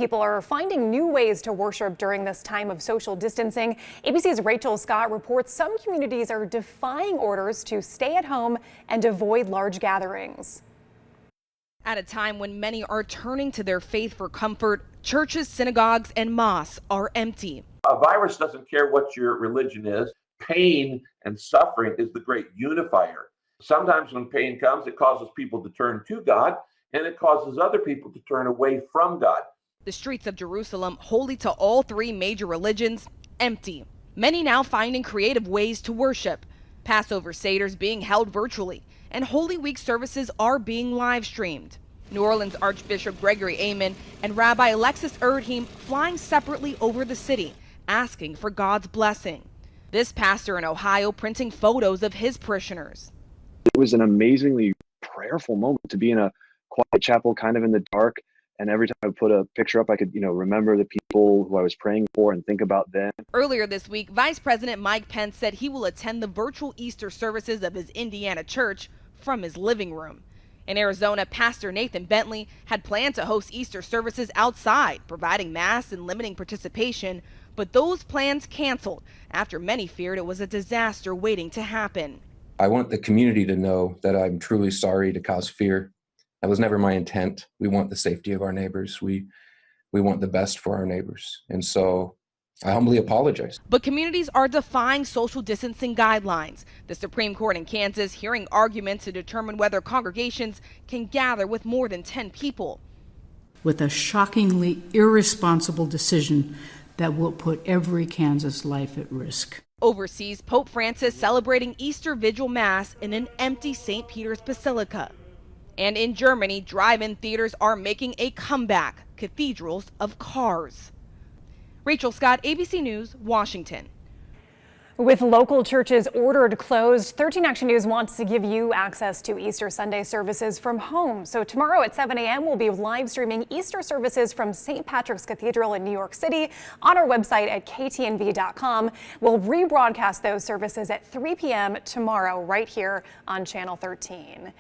people are finding new ways to worship during this time of social distancing. ABC's Rachel Scott reports some communities are defying orders to stay at home and avoid large gatherings. At a time when many are turning to their faith for comfort, churches, synagogues, and mosques are empty. A virus doesn't care what your religion is. Pain and suffering is the great unifier. Sometimes when pain comes, it causes people to turn to God, and it causes other people to turn away from God. The streets of Jerusalem, holy to all three major religions, empty. Many now finding creative ways to worship. Passover Seders being held virtually, and Holy Week services are being live streamed. New Orleans Archbishop Gregory Amen and Rabbi Alexis Erdheim flying separately over the city, asking for God's blessing. This pastor in Ohio printing photos of his parishioners. It was an amazingly prayerful moment to be in a quiet chapel, kind of in the dark. And every time I put a picture up, I could, remember the people who I was praying for and think about them. Earlier this week, Vice President Mike Pence said he will attend the virtual Easter services of his Indiana church from his living room. In Arizona, Pastor Nathan Bentley had planned to host Easter services outside, providing masks and limiting participation, but those plans canceled after many feared it was a disaster waiting to happen. I want the community to know that I'm truly sorry to cause fear. That was never my intent. We want the safety of our neighbors. We want the best for our neighbors. And so I humbly apologize. But communities are defying social distancing guidelines. The Supreme Court in Kansas hearing arguments to determine whether congregations can gather with more than 10 people. With a shockingly irresponsible decision that will put every Kansas life at risk. Overseas, Pope Francis celebrating Easter Vigil Mass in an empty St. Peter's Basilica. And in Germany, drive-in theaters are making a comeback, cathedrals of cars. Rachel Scott, ABC News, Washington. With local churches ordered closed, 13 Action News wants to give you access to Easter Sunday services from home. So tomorrow at 7 a.m. we'll be live streaming Easter services from St. Patrick's Cathedral in New York City on our website at ktnv.com. We'll rebroadcast those services at 3 p.m. tomorrow right here on Channel 13.